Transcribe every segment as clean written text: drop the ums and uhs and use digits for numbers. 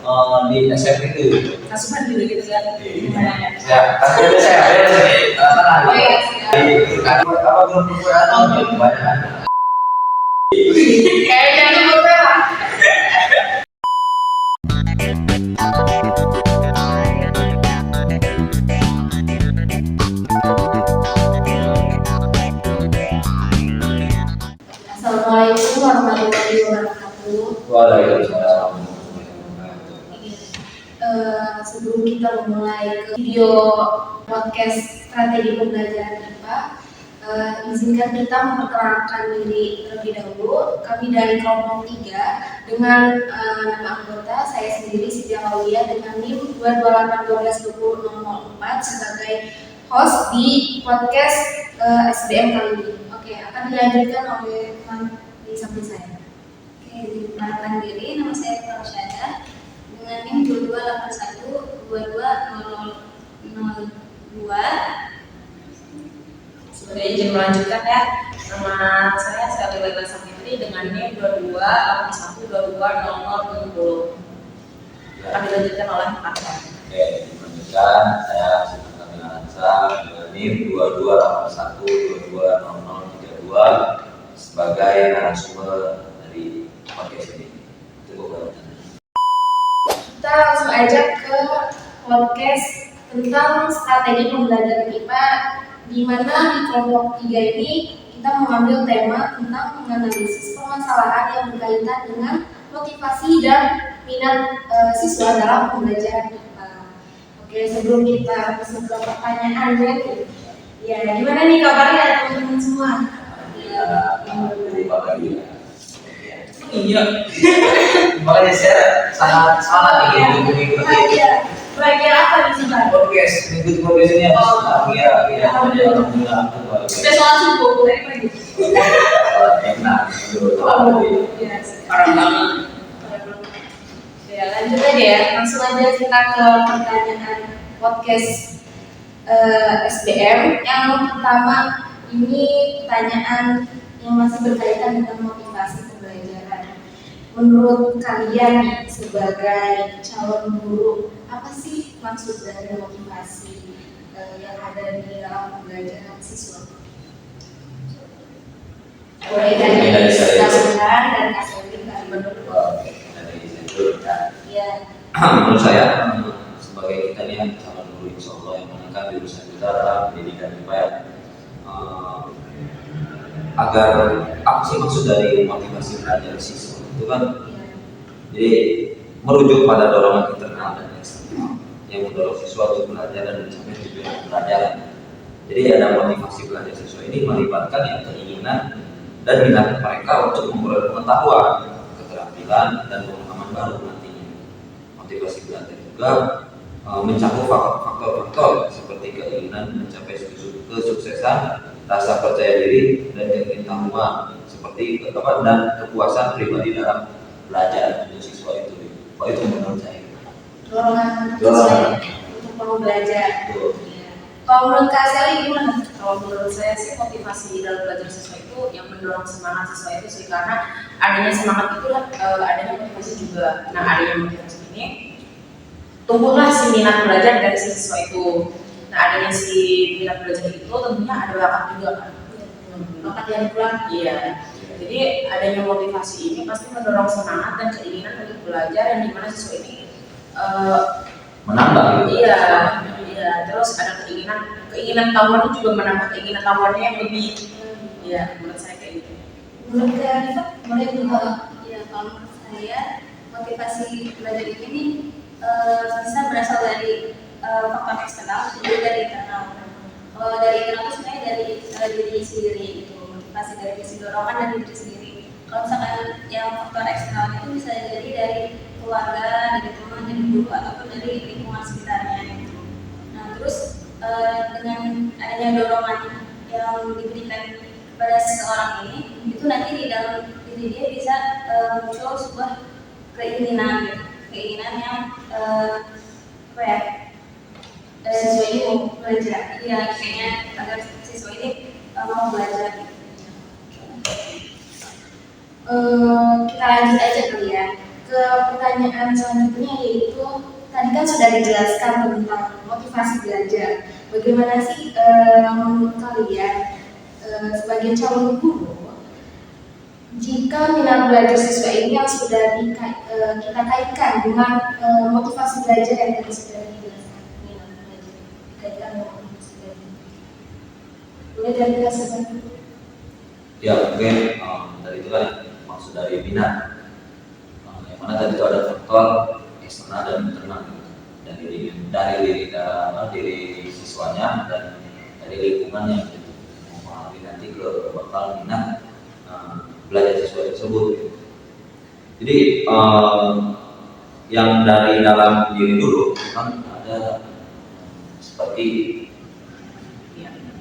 di SMP itu. Asuhan juga gitu kan? Ya, tapi saya ada di Oh iya, di apa grup perkuliahan banyak. kayak jangan sebut lah. Assalamualaikum warahmatullahi wabarakatuh. Waalaikumsalam. Sebelum kita memulai ke video podcast strategi pembelajaran IPA, izinkan kita memperkenalkan diri terlebih dahulu. Kami dari kelompok 3 dengan nama anggota saya sendiri Siti Aulia dengan NIM 228122004 sebagai host di podcast SBM kali ini. Oke, akan dilanjutkan oleh teman di samping saya. Oke, diperkenalkan diri, nama saya Rita Rosyada dengan NIM 2281220002. Sebagai izin melanjutkan ya, nama saya Selila Safitri dengan NIM 2281220070. Akan dilanjutkan oleh Pak. Oke, dilanjutkan saya Sinta Milansa dengan NIM 2281220032 sebagai narasumber dari podcast ini. Cukup banget. Kita langsung aja ke podcast tentang strategi pembelajaran IPA, di mana di kelompok 3 ini kita mengambil tema tentang menganalisis permasalahan yang berkaitan dengan motivasi dan minat siswa dalam pembelajaran IPA. Oke, sebelum kita masuk ke pertanyaannya, ya gimana nih kabarnya teman-teman semua? Terima kasih. Iya. Makanya saya sangat semangat mengikuti Bagian apa nih sih, Pak? podcast mengikuti podcast ini. Alhamdulillah. Sudah sholat subuh, boleh lagi. Parah banget. Ya, lanjut aja ya. Langsung aja kita ke pertanyaan podcast SBM. Yang pertama ini pertanyaan yang masih berkaitan dengan motivasi pembelajaran. Menurut kalian sebagai calon guru, apa sih maksud dari motivasi yang ada di dalam pembelajaran siswa? Mulai dari Kasuhan dan Kasuhin kali menurut. Menurut saya sebagai kita ini yang calon guru insya Allah yang meningkat jurusan kita dalam pendidikan IPA agar apa sih maksud dari motivasi belajar siswa itu kan? Jadi merujuk pada dorongan internal dan eksternal yang mendorong siswa untuk belajar dan mencapai tujuan pembelajaran. Jadi ada motivasi belajar siswa ini melibatkan yang keinginan dan minat mereka untuk memperoleh pengetahuan, keterampilan dan pemahaman baru nantinya. Motivasi belajar juga mencakup faktor-faktor seperti keinginan mencapai kesuksesan, rasa percaya diri dan keinginan seperti dan kepuasan pribadi dalam belajar untuk siswa itu. Oh, itu menurut saya. Dorongan untuk mau belajar. Kalau menurut Kak Sally gimana? Kalau menurut saya sih motivasi dalam belajar siswa itu yang mendorong semangat siswa itu sih, karena adanya semangat itulah adanya motivasi juga. Nah, adanya motivasi ini tumbuhlah si minat belajar dari si siswa itu. Nah, adanya si minat belajar itu tentunya ada bakat juga kan. Bakat yang kuat. Iya. Jadi adanya motivasi ini pasti mendorong semangat dan keinginan untuk belajar yang dimana siswa ini menambah. Iya. Terus ada keinginan tahuannya juga menambah keinginan tahuannya yang lebih. Iya, menurut saya kayak gitu. Menurut Kak Rita, boleh juga? Ya, kalau menurut saya motivasi belajar ini bisa berasal dari faktor eksternal juga dari internal. Kalau dari internal itu sebenarnya dari diri sendiri itu, motivasi dari sisi dorongan dan diri sendiri. Kalau misalkan yang faktor eksternal itu bisa jadi dari keluarga, dari teman, dari guru ataupun dari lingkungan sekitarnya gitu. Nah, terus dengan adanya dorongan yang diberikan pada seseorang ini, itu nanti di dalam diri dia bisa muncul sebuah keinginan gitu. Keinginan yang siswa ini mau belajar, ya kayaknya agar siswa ini mau belajar gitu. Kita lanjut aja kali ya ke ke pertanyaan selanjutnya, yaitu tadi kan sudah dijelaskan tentang motivasi belajar. Bagaimana sih menurut kalian sebagai calon guru, jika minat belajar siswa ini yang sudah kita kaitkan dengan motivasi belajar yang tadi sudah dijelaskan, minat belajar dikaitkan dengan motivasi belajar. Boleh dari Kak. Ya mungkin dari itu kan maksud dari minat. Yang mana tadi itu ada faktor eksternal dan internal dari diri siswanya dan dari lingkungannya. Mempengaruhi nanti ke bakal minat belajar siswa tersebut. Jadi yang dari dalam diri dulu kan ada seperti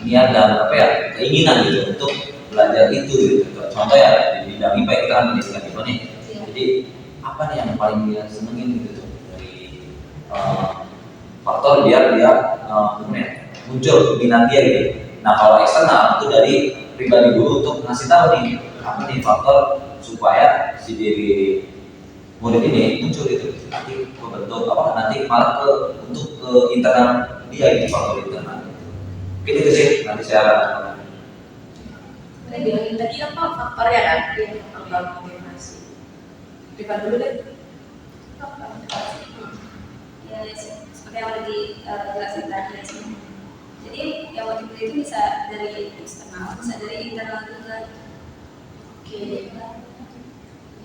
niat dan keinginan gitu untuk belajar itu gitu. Contoh ya di bidang IPA kita kan pendidikan IPA nih. Jadi apa nih yang paling dia senengin gitu dari faktor biar dia muncul minat dia gitu. Nah kalau eksternal itu dari pribadi guru untuk ngasih tahu nih apa nih faktor supaya si diri murid ini muncul itu nanti membentuk nanti malah untuk ke internal dia itu faktor internal. Mungkin itu sih nanti saya tadi apa faktornya kan? Faktor motivasi. Depan dulu deh. Ya, seperti yang udah dijelaskan tadi ya sih. Jadi yang motivasi itu bisa dari eksternal, bisa dari internal juga. Oke.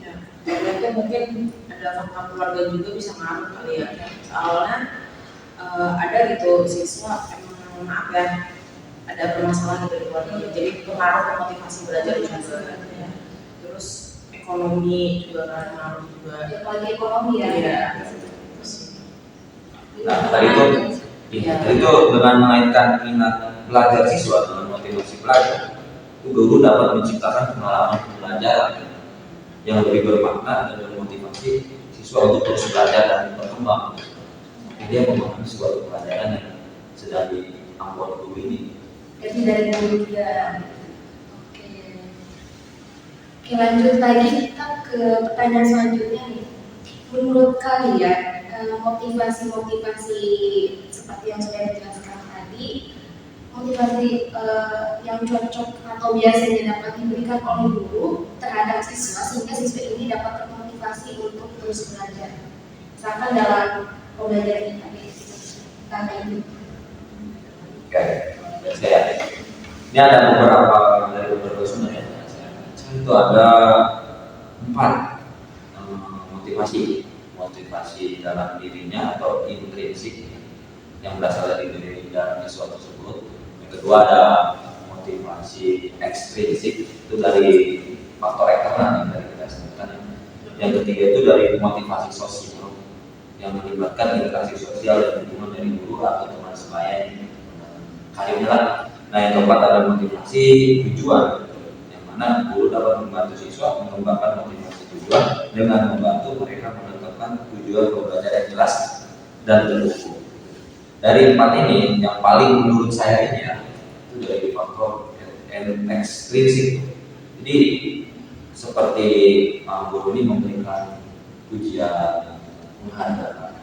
Ya, berarti mungkin ada faktor keluarga juga bisa ngaruh kali ya. Soalnya ada gitu siswa emang maaf ya, ada permasalahan dari keluarga, jadi pengaruh ke motivasi belajar juga. Ya. Terus ekonomi juga kan ngaruh juga. Ya, apalagi ekonomi ya. Iya. Nah, tadi itu dengan mengaitkan minat belajar siswa dengan motivasi belajar, itu guru dapat menciptakan pengalaman belajar yang lebih bermakna dan memotivasi siswa untuk terus belajar dan berkembang. Dia memahami suatu pelajaran yang sedang diambil guru ini. Jadi dari guru juga. Oke, lanjut lagi kita ke pertanyaan selanjutnya nih. Menurut kalian motivasi-motivasi seperti yang sudah dijelaskan tadi, motivasi yang cocok atau biasanya dapat diberikan oleh guru terhadap siswa sehingga siswa ini dapat termotivasi untuk terus belajar. Misalkan dalam pembelajaran kita ini. Oke, ini ada beberapa dari beberapa sumber ya. Itu ada 4 motivasi dalam dirinya atau intrinsik yang berasal dari diri dalam siswa tersebut. Yang kedua ada motivasi ekstrinsik, itu dari faktor eksternal yang tadi kita sebutkan. Yang ketiga itu dari motivasi sosial yang melibatkan interaksi sosial dan hubungan dari guru atau teman sebaya karirnya lah. Nah yang keempat ada motivasi tujuan, yang mana guru dapat membantu siswa mengembangkan motivasi tujuan dengan membantu mereka menetapkan tujuan pembelajaran yang jelas dan terukur. Dari 4 ini yang paling menurut saya ini ya, itu dari faktor ekstrinsik. Jadi seperti guru ini memberikan ujian, menghargai,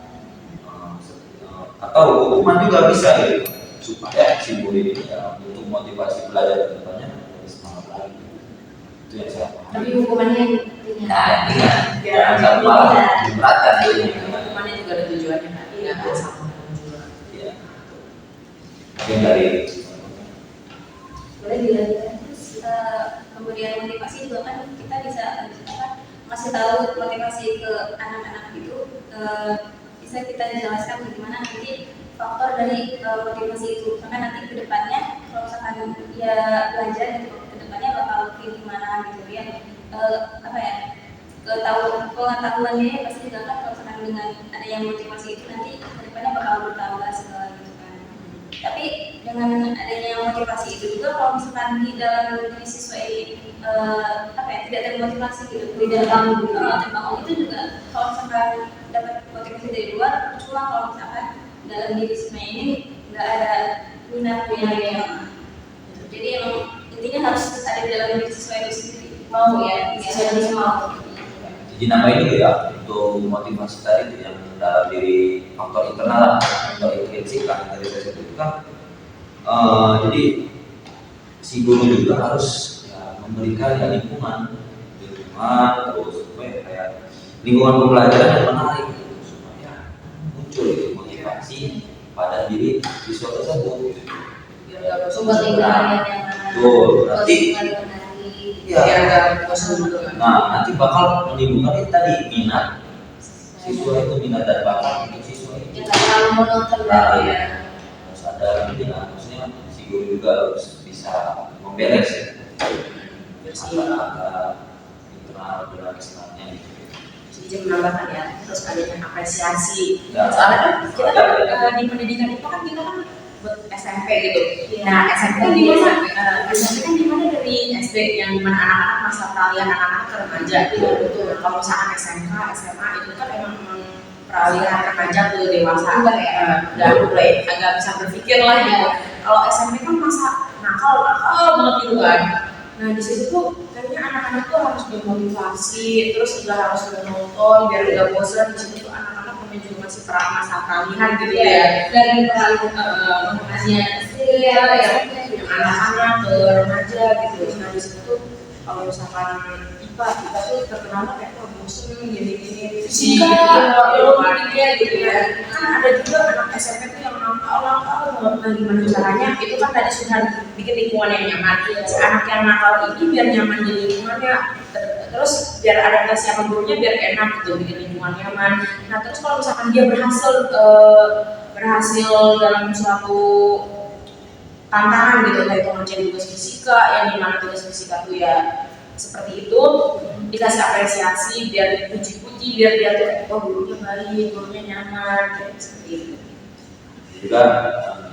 atau hukuman juga bisa gitu, supaya si murid ini untuk motivasi belajar ke depannya lebih semangat lagi. Itu yang saya pahami. Tapi hukumannya jangan sampai malah diberatkan. Hukumannya juga ada tujuannya kan, nggak akan sama tujuan. Iya. Mungkin dari boleh dilanjutkan. Terus pemberian motivasi juga kan kita bisa masih tahu motivasi ke anak-anak itu, bisa kita jelaskan bagaimana nanti faktor dari motivasi itu, karena nanti kedepannya kalau misalkan dia belajar gitu, kedepannya bakal kayak gimana gitu ya, pengetahuannya pasti juga kan kalau misalkan dengan ada yang motivasi itu nanti kedepannya bakal bertambah segala gitu kan. Tapi dengan adanya motivasi itu juga kalau misalkan di dalam diri siswa ini tidak termotivasi gitu, tidak terbangun itu juga kalau misalkan dapat motivasi dari luar, cuma kalau misalkan dalam diri siswa ini nggak ada minatnya yang jadi emang intinya harus ada di dalam diri siswa itu sendiri, mau ya, siswa itu mau. jadi nama ini ya untuk motivasi tadi itu yang dalam diri faktor internal lah, faktor intrinsik lah yang tadi saya sebutkan. Jadi si guru juga harus ya, memberikan ya, lingkungan terus supaya kayak lingkungan pembelajaran yang menarik gitu, supaya muncul gitu, motivasi pada diri siswa tersebut. Biar nggak bosan Buat lingkungan yang Betul, berarti biar nggak bosan juga. nah nanti bakal menimbulkan itu tadi minat siswa itu, minat dan bakat untuk siswa itu. Jangan terlalu monoton Nah, berarti ya. harus ada ini lah, maksudnya si guru juga harus bisa memberes ya antara internal dan eksternalnya gitu. Jadi dia menambahkan ya, terus adanya apresiasi. Ya. Soalnya kan kita kan di pendidikan itu kan kita kan buat SMP gitu. Nah SMP kan di mana? SMP kan di mana dari SD yang dimana anak-anak masa peralihan anak-anak ke remaja gitu. Nah, kalau misalkan SMK, SMA itu kan emang peralihan remaja ke dewasa. Udah mulai agak bisa berpikir lah gitu. Kalau SMP kan masa nakal banget gitu kan. Nah di situ tuh kayaknya anak-anak tuh harus dimotivasi, terus juga harus menonton biar gak bosan. Di situ tuh anak-anak namanya juga masih masa peralihan gitu ya. Dari peralihan Motivasinya ya, anak-anak ke remaja gitu. Nah di situ tuh kalau misalkan kita tuh terkenal kayak bosen gini-gini fisika gitu ya. Kan ada juga anak SMP tuh yang nakal banget. Nah gimana caranya? Itu kan tadi sudah bikin lingkungan yang nyaman. Si anak yang nakal ini biar nyaman di lingkungannya, terus biar adaptasi sama gurunya biar enak gitu, bikin lingkungan nyaman. Nah terus kalau misalkan dia berhasil dalam suatu tantangan gitu, kayak itu ngerjain tugas fisika yang dimana tugas fisika tuh ya seperti itu, dikasih apresiasi, biar dipuji-puji, biar dia tuh oh gurunya baik, gurunya nyaman, kayak seperti itu. Juga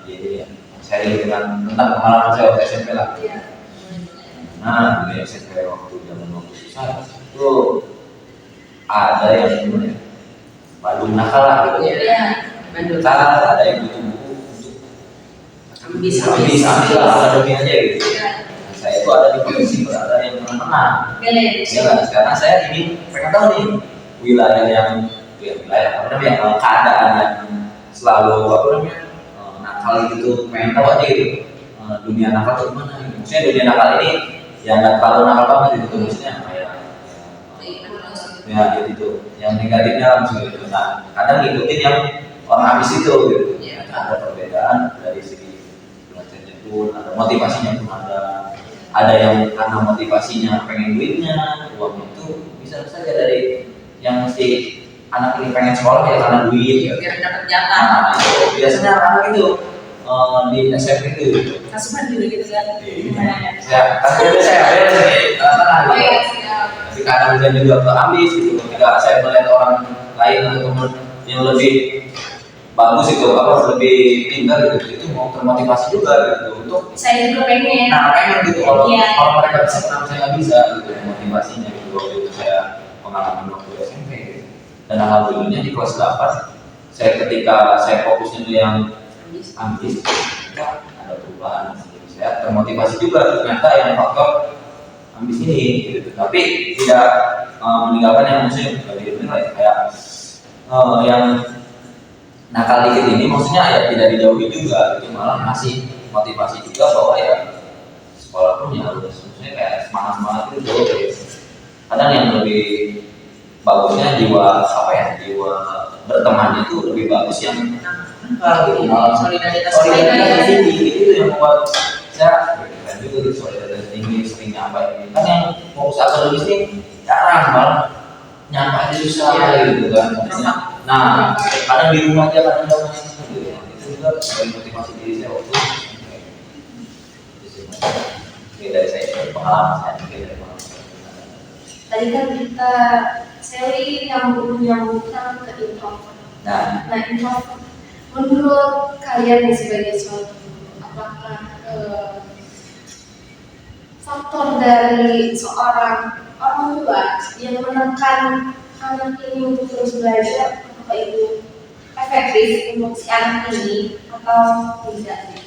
jadi ya, sharing dengan tentang pengalaman saya waktu SMP lah. Nah di SMP waktu zaman susah itu ada yang gimana ya, Bandung nakal lah gitu ya. Bandung Ada yang butuh buku untuk ambis lah akademi aja gitu. Saya itu ada di posisi berada yang pernah menang. Ya kan? Karena saya ini pengen tahu nih wilayah keadaan yang selalu nakal gitu, pengen tahu aja gitu. Dunia nakal itu gimana? Gitu. Maksudnya dunia nakal ini yang nggak terlalu nakal banget gitu, maksudnya kayak ya gitu, yang negatifnya maksudnya gitu. Nah, kadang ngikutin yang orang habis itu gitu. Ada perbedaan dari segi belajarnya pun, ada motivasinya pun ada yang karena motivasinya pengen duitnya, uang itu bisa saja dari yang mesti anak ini pengen sekolah ya karena duit, biar dapat jatah. Nah, itu biasanya anak itu di SMP itu Kasuhan juga gitu kan. Tapi kadang saya juga keambis gitu, ketika saya melihat orang lain atau teman yang lebih bagus itu lebih pintar gitu, itu mau termotivasi juga gitu untuk saya juga pengen. Nah pengen gitu kalau mereka bisa, kenapa saya nggak bisa gitu motivasinya gitu. Waktu itu saya pengalaman waktu SMP gitu. Dan alhamdulillahnya di kelas 8 ketika saya fokusnya itu yang ambis, ada perubahan. Saya termotivasi juga ternyata yang faktor ambis ini gitu. Tapi tidak meninggalkan yang musim dari kayak yang nakal dikit ini, maksudnya ya tidak dijauhi juga gitu, malah ngasih motivasi juga bahwa ya sekolah pun ya harus maksudnya kayak semangat itu jauh gitu. Kadang yang lebih bagusnya jiwa berteman itu lebih bagus yang gitu, malah solidaritas tinggi itu yang membuat saya keren juga gitu, solidaritas tinggi seringnya apa ini kan yang fokus akademis ini jarang, malah nyampe aja susah gitu kan. Nah kadang di rumah aja kadang gitu. Itu juga sebagai motivasi diri saya waktu itu dari saya pengalaman saya dari pengalaman saya. Tadi kan kita seri yang menyambungkan ke introvert. Nah introvert menurut kalian nih sebagai suatu apakah faktor dari seorang orang tua yang menekan anak ini untuk terus belajar, apa itu efektif untuk si anak ini atau tidak?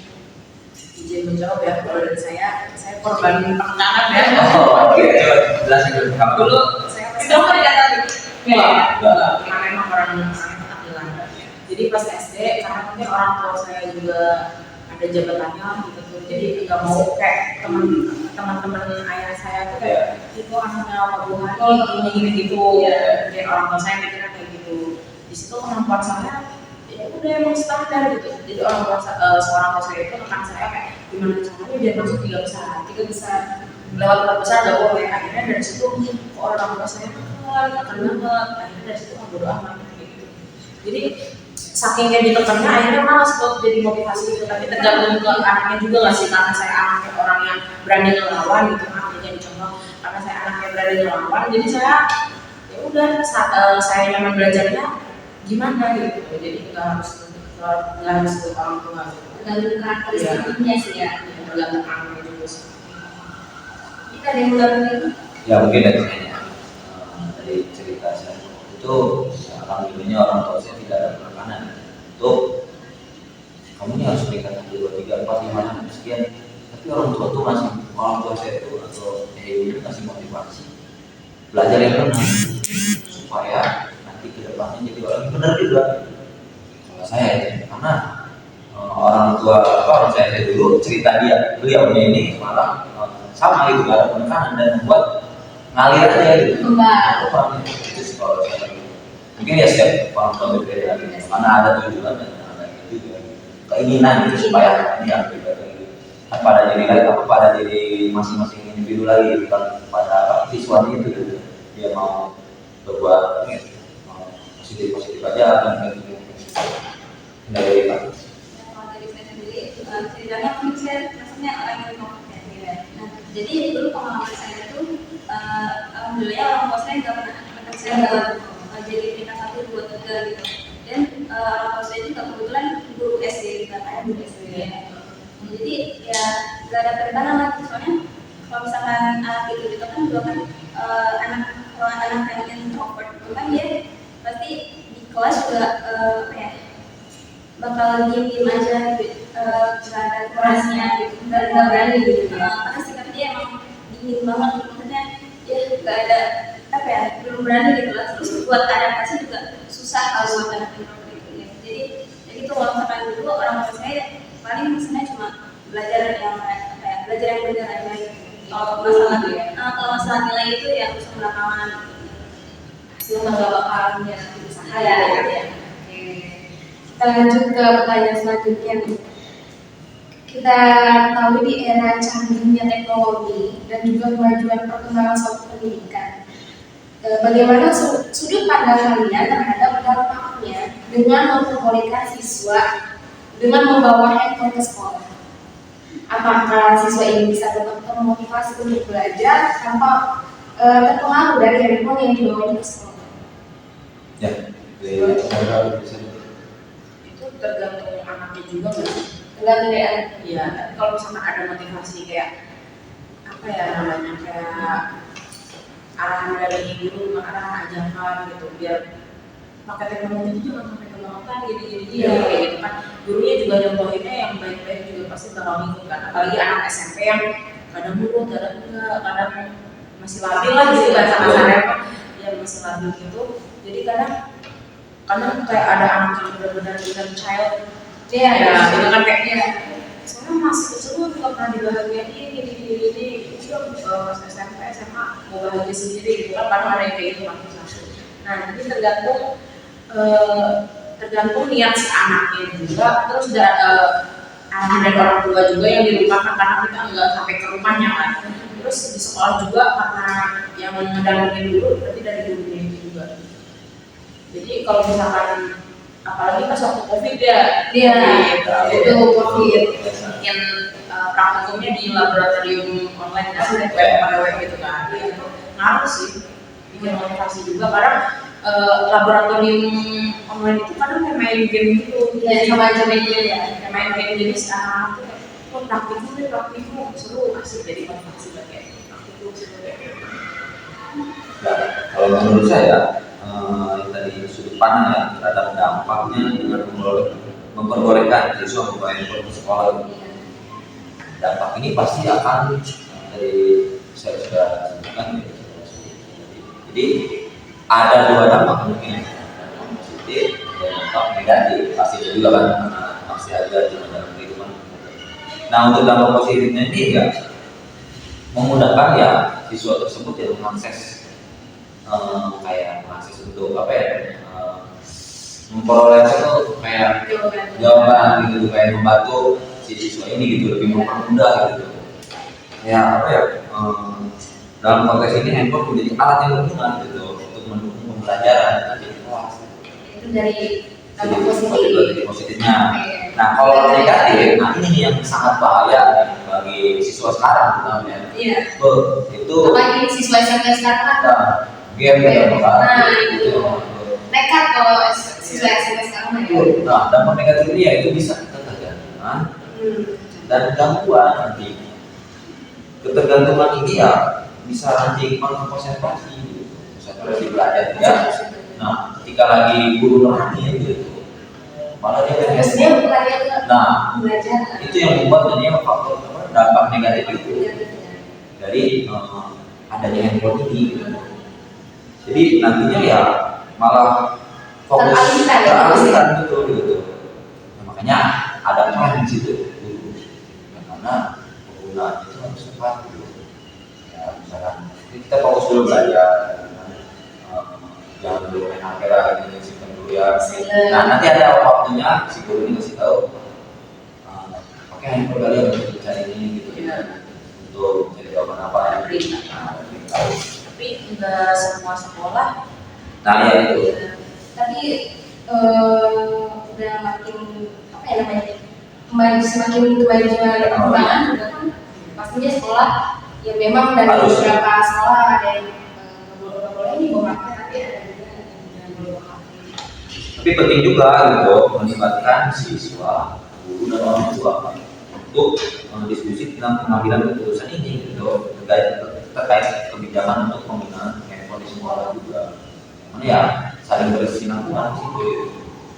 Izin menjawab ya, kalau dari saya korban penekanan ya. Oke, coba jelasin dulu. Dulu saya introvert ya tadi. Enggak, karena memang orangnya takdiran. Jadi pas SD, karena mungkin orang tua saya juga ada jabatannya gitu tuh, jadi nggak mau kayak teman-teman ayah saya tuh kayak itu anaknya Pak Buhani gini gitu, kayak orang tua saya mikirnya kayak gitu. Di situ kemampuan saya ya udah emang standar gitu. Jadi seorang tua saya itu rekan saya kayak gimana caranya biar masuk tiga besar lewat 4 besar gak boleh. Akhirnya dari situ orang tua saya tekan banget. Akhirnya dari situ nggak bodo amat gitu. Jadi saking kayak ditekannya akhirnya malas buat jadi motivasi itu. Tapi tergantung ke anaknya juga nggak sih, karena saya anaknya orang yang berani ngelawan gitu kan, jadi contoh karena saya anaknya berani ngelawan, jadi saya ya udah saya nyaman belajarnya gimana gitu. Jadi nggak harus ke orang tua gitu. Tergantung karakteristiknya sih ya. Tergantung anaknya juga sih. Kita ada yang ulang Ya mungkin dari saya dari cerita saya itu alhamdulillahnya orang tua saya tidak ada penekanan untuk kamu ini harus meningkatkan 2, 3, 4, 5, 6 sekian, tapi orang tua saya itu atau ibu ngasih motivasi belajar yang benar supaya nanti kedepannya jadi orang yang benar juga. Kalau saya ya, karena orang saya dulu cerita beliaunya ini malah sama gitu, gak ada penekanan dan membuat ngalir aja gitu. Itu sih kalau saya mungkin ya setiap orang tua berbeda gitu, karena ada tujuan dan ada juga keinginan gitu supaya ini yang berbeda gitu. Pada diri masing-masing individu lagi gitu kan, pada siswanya itu gitu. Dia mau berbuat positif aja dan gitu. Dari Pak. Kalau dari saya sendiri, ceritanya mungkin saya maksudnya orang yang kompeten gitu ya. Nah, jadi dulu pengalaman saya itu, alhamdulillah orang tua saya nggak pernah menekan saya dalam jadi tingkat 1, 2, 3 gitu. Dan orang tua saya juga kebetulan guru SD gitu, kayak guru SD ya. Jadi ya nggak ada tekanan lagi, soalnya kalau misalkan anak itu kan dulu kan anak yang introvert itu kan dia pasti di kelas juga apa ya, bakal diem aja gitu, nggak ada kerasnya gitu, nggak berani gitu ya. Karena sikap dia emang dingin banget gitu, maksudnya ya nggak ada apa ya, belum berani gitu lah. Terus buat adaptasi juga susah kalau buat anak introvert gitu ya. Jadi itu kalau misalkan dulu orang tua saya paling misalnya cuma belajar yang apa ya, belajar yang benar aja gitu. Kalau masalah nilai itu ya harus belakangan hasil nggak bakalan ya usaha ya. Kita lanjut ke pertanyaan selanjutnya nih. Kita tahu di era canggihnya teknologi dan juga kemajuan perkembangan suatu pendidikan, bagaimana sudut pandang kalian terhadap dampaknya dengan memperbolehkan siswa dengan membawa handphone ke sekolah? Apakah siswa ini bisa tetap termotivasi untuk belajar tanpa terpengaruh dari handphone yang dibawanya ke sekolah? Ya, Itu tergantung anaknya juga nggak sih? Tergantung dari anak. Iya, tapi kalau misalnya ada motivasi kayak apa ya namanya, kayak arahan dari guru, arahan ajakan gitu, biar pakai teknologi itu jangan sampai kebangetan gini kayak gitu kan. Gurunya juga nyontohinnya yang baik-baik juga pasti bakal ngikut kan. Apalagi anak SMP yang kadang nurut, kadang enggak, kadang masih labil lah gitu bahasa kasarnya apa, ya masih labil gitu. Jadi kadang kayak ada anak yang benar-benar dengan child, ya itu kan kayak soalnya masih kecil juga pernah dibahagiain ini pas SMP SMA mau bahagia sendiri gitu kan, kadang ada yang kayak gitu kan. Nah jadi tergantung niat si anaknya juga, terus arahan dari orang tua juga yang dilupakan karena kita nggak sampai ke rumahnya kan. Terus di sekolah juga karena yang mendampingi dulu berarti dari gurunya itu juga. Jadi kalau misalkan apalagi pas waktu COVID ya, itu COVID yang praktikumnya di laboratorium online kan, web gitu kan, itu ngaruh sih, bikin motivasi juga. Karena laboratorium online itu kadang kayak main game gitu, Ya, sama aja main game ya. kayak main game. Jadi anak-anak tuh kok praktikum seru, asik, jadi motivasi buat kayak praktikum seru kayak gitu. Ya, kalau menurut saya yang tadi sudut pandang ya terhadap dampaknya dengan memperbolehkan siswa membawa handphone ke sekolah, dampak ini pasti akan dari saya sudah sebutkan. Jadi ada dua dampak mungkin, dampak positif dan dampak negatif pasti ada juga kan, pasti ada di dalam kehidupan. Nah untuk dampak positifnya ini ya memudahkan ya siswa tersebut ya mengakses kayak mengakses untuk apa ya, memperoleh itu kayak jawaban gitu, kayak membantu si siswa ini gitu, lebih mempermudah gitu. Ya apa ya, dalam konteks ini handphone menjadi alat yang berguna gitu untuk mendukung pembelajaran di kelas. Itu dari dampak Jadi positif. positifnya. Nah kalau negatif, nah ini nih yang sangat bahaya nih bagi siswa sekarang namanya. Iya. Itu Apalagi siswa SMP sekarang kan game ya, nah itu nekat kalau siswa SMP sekarang ya. Nah dampak negatif ini ya itu bisa ketergantungan dan gangguan nanti. Ketergantungan ini ya bisa nanti konsentrasi gitu, konsentrasi belajar ya. Nah ketika lagi guru nerangin gitu, malah dia Biasanya bukannya ke nah belajar. itu yang membuat jadinya faktor apa, dampak negatif itu dari adanya handphone ini gitu. Jadi nantinya ya malah fokus teralihkan betul gitu. Nah, makanya ada peran di situ dulu. Ya, karena penggunaan itu harus tepat gitu. Ya misalkan kita fokus dulu belajar, jangan dulu main HP lah, gitu, simpan dulu ya. Nah nanti ada waktunya si guru ini kasih tahu, pakai handphone kalian untuk cari ini gitu, untuk cari jawaban apa yang tahu. Tapi enggak semua sekolah. Nah ya itu. Tapi udah makin apa ya namanya, semakin kemajuan perkembangan juga kan pastinya sekolah ya memang dari Harus. beberapa sekolah ada yang nggak boleh ini bawa HP, tapi ada juga yang boleh bawa HP. Tapi penting juga gitu melibatkan siswa, guru dan orang tua untuk diskusi tentang pengambilan keputusan ini gitu, terkait kebijakan untuk penggunaan handphone di sekolah juga. Karena ya saling bersinambungan sih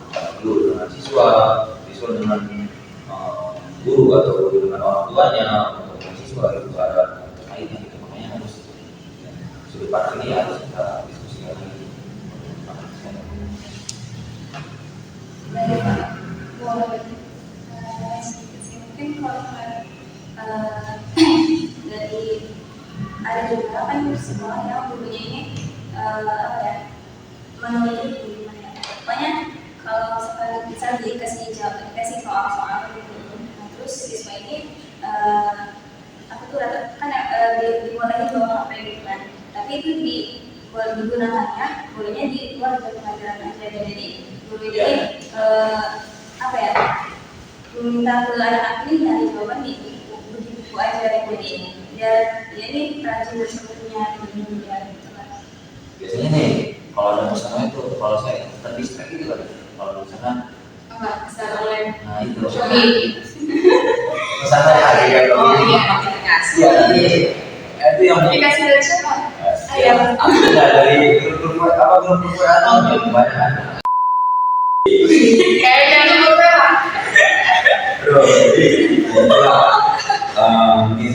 antara guru dengan siswa, siswa dengan guru atau guru dengan orang tuanya atau dengan siswa itu ada terkaitnya gitu. Makanya harus sudut pandang ini harus kita diskusikan lagi. Dari Pak, boleh sedikit sih mungkin kalau dari ada juga kan sekolah yang gurunya ini apa ya, meneliti gimana ya, pokoknya kalau misalkan bisa dikasih soal-soal gitu, nah, terus siswa ini aku tuh rata kan dibolehin bawa HP gitu kan, tapi itu boleh digunakannya bolehnya di luar jam pelajaran aja. Jadi guru ini apa ya, meminta ke anak-anak ini nyari jawaban di buku aja, jadi dia ini rajin bersekutunya di dunia gitu kan. Biasanya nih kalau ada masalah itu, kalau saya terdistract gitu kan, kalau misalkan Apa secara online? nah itu Shopee. misalnya ada yang Oh iya, aplikasi. iya itu yang Aplikasi dari siapa? ya, enggak dari grup grup atau kebanyakan. Kayak jangan lupa lah. Bro, jadi mungkin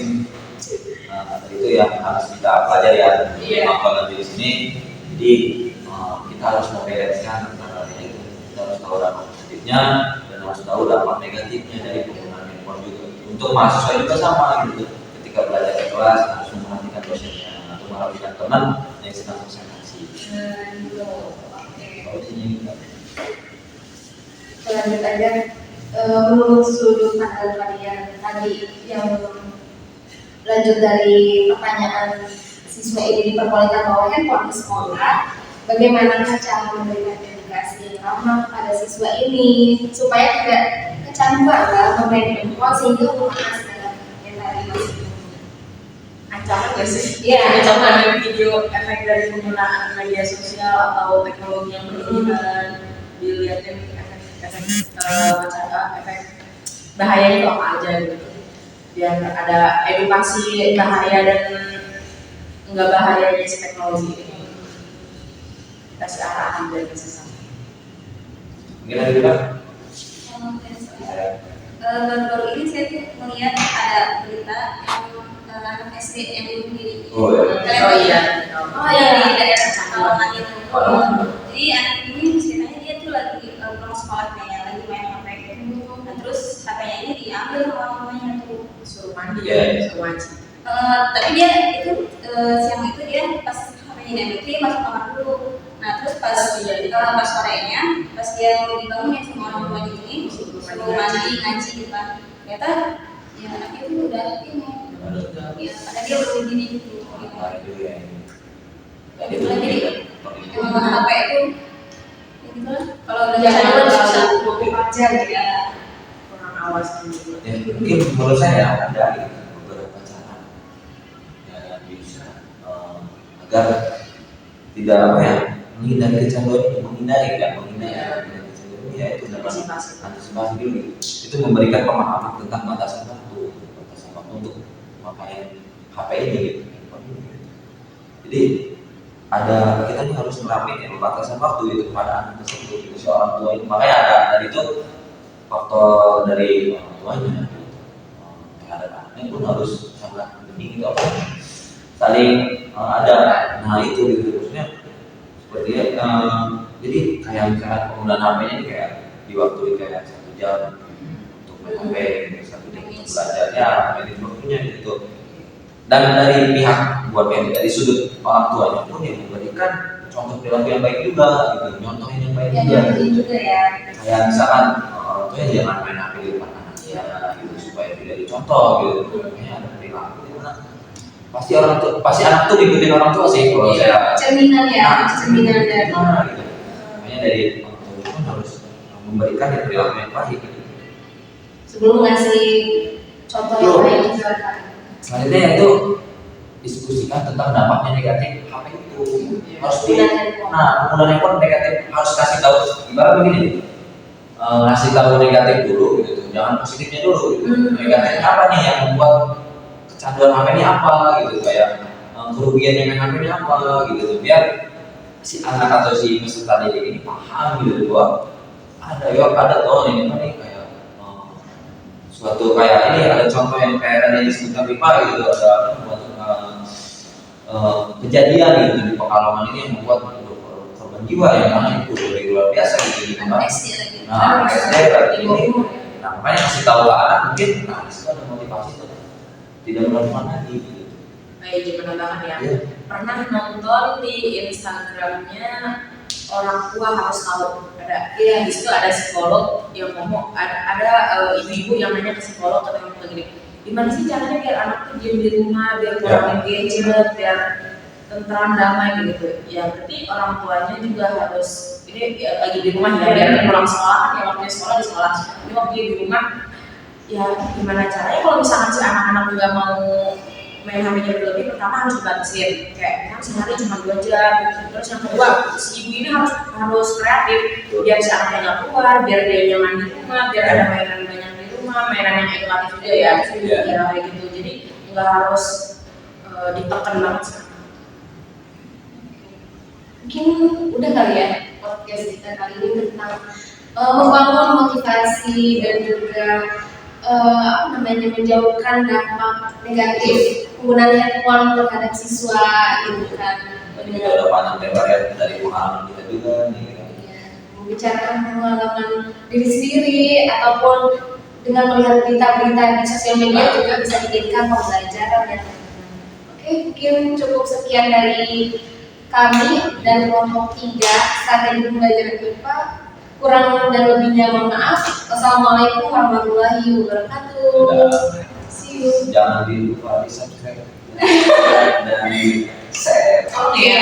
itu yang harus kita pelajari ya. Iya. Apa di sini, jadi kita harus membedakan antara itu. Kita harus tahu dampak positifnya dan harus tahu dampak negatifnya dari penggunaan handphone juga. Untuk mahasiswa juga sama gitu. Ketika belajar di kelas harus memperhatikan dosennya atau memperhatikan teman yang sedang konsentrasi. Kalau sini enggak. Lanjut aja, menurut sudut pandang kalian tadi yang lanjut dari pertanyaan siswa ini diperbolehkan bawa handphone di sekolah, bagaimana cara memberikan edukasi yang ramah pada siswa ini supaya tidak kecanduan dalam bermain handphone sehingga merupakan yang tadi masih Ancaman nggak sih? Iya. Ancaman dari video efek dari penggunaan media sosial atau teknologi yang berlebihan, dilihatin efek bahayanya itu apa aja gitu. Biar ada edukasi bahaya dan enggak bahayanya si teknologi ini. Kasih arahan dari sesama. Kira-kira Baru-baru ini saya tuh melihat ada berita yang anak SD yang sendiri. Oh, iya. Oh iya. Oh iya, di daerah Pekalongan itu. Oh. Jadi anak ini ceritanya dia tuh lagi pulang sekolah kayaknya, lagi main HP gitu. Nah terus HP-nya ini diambil sama mamanya tuh. Suruh mandi, Iya. suruh wajib. Tapi dia itu siang itu dia pas HP-nya diambil itu dia masuk kamar dulu. Nah terus pas pas sorenya, pas dia mau dibangun ya sama orang tua ini, suruh mandi ngaji gitu kan. Ternyata ya anaknya itu udah ini, ya padahal dia belum gini gitu. Nah, itu ya. Jadi emang HP itu ya gitu lah. Kalau udah Jangan kecanduan terlalu susah. 24 jam ya. Kurang awas juga. Ya, mungkin menurut saya ada gitu, beberapa cara yang bisa agar tidak apa ya menghindari kecanduan ini, menghindari kecanduan ini, yaitu dalam antisipasi dulu gitu. Itu memberikan pemahaman tentang batasan waktu untuk memakai HP ini gitu. Jadi ada kita ini harus nerapin ya batasan waktu itu kepada anak tersebut gitu, seorang tua itu. Makanya ada itu faktor dari orang tuanya terhadap anaknya pun harus sangat penting gitu, apa saling ada. Nah itu gitu maksudnya seperti jadi kayak misalkan penggunaan HP-nya ini kayak di waktu kayak 1 jam untuk main HP, 1 jam untuk belajar ya, ini waktunya gitu. Dan dari pihak buatnya dari sudut orang tuanya pun yang memberikan contoh perilaku yang baik juga gitu, nyontohin yang baik Ya, juga. jadi juga ya. Kayak misalkan orang tuanya jangan main HP di depan anaknya gitu supaya tidak dicontoh gitu. Makanya ada perilaku di mana pasti orang tua, pasti anak tuh ngikutin orang tua sih kalau saya. Cerminan ya, cerminan dari. Gitu. Makanya dari orang tua pun harus memberikan perilaku yang baik. Gitu. Sebelum ngasih contoh yang baik juga kan. Selanjutnya itu diskusikan tentang dampaknya negatif HP itu harus di penggunaan handphone negatif harus kasih tahu, ibarat begini ngasih tahu negatif dulu gitu, jangan positifnya dulu gitu. Negatif apa nih yang membuat kecanduan HP ini apa gitu, kayak kerugian yang main HP ini apa gitu, biar si anak atau si peserta didik ini paham gitu bahwa ada toh ini nih kayak suatu kayak ini ada contoh yang kayak tadi disebutkan Pipa gitu, ada kejadian gitu di Pekalongan ini yang membuat korban jiwa yang mana itu dari luar biasa gitu kan. SD lagi. Nah, SD lagi ini. Nah, makanya kasih tahu ke anak mungkin nah itu ada motivasi tuh tidak melakukan lagi gitu. Kayak zaman tambahan ya. Iya. Pernah nonton di Instagramnya orang tua harus tahu ada di situ ada psikolog yang ngomong ada ibu-ibu yang nanya ke psikolog atau yang begini, gimana sih caranya biar anak tuh diam di rumah, biar kurangin gadget, biar tentram damai gitu. Ya berarti orang tuanya juga harus ini lagi di rumah ya, biar pulang sekolah kan ya waktunya sekolah di sekolah, ini waktunya di rumah ya gimana caranya kalau misalkan si anak-anak nggak mau main HP-nya berlebih, pertama harus dibatasin kayak kan sehari cuma 2 jam. Terus yang kedua si ibu ini harus kreatif biar si anaknya nggak keluar, biar dia nyaman di rumah, biar ada mainan banyak di rumah, mainan yang edukatif juga ya, ya kayak gitu. Jadi nggak harus ditekan banget sih. Mungkin udah kali ya podcast kita kali ini tentang membangun motivasi dan juga menjauhkan dampak negatif penggunaan handphone terhadap siswa gitu kan. Dan juga ada panjang lebar ya dari pengalaman kita juga nih. Ya, membicarakan pengalaman diri sendiri ataupun dengan melihat berita-berita di sosial media juga bisa dijadikan pembelajaran ya. Oke, mungkin cukup sekian dari kami dan kelompok 3 strategi pembelajaran IPA. Kurang dan lebihnya mohon maaf. Wassalamualaikum warahmatullahi wabarakatuh. See you. Jangan lupa di subscribe dan di share. Oke.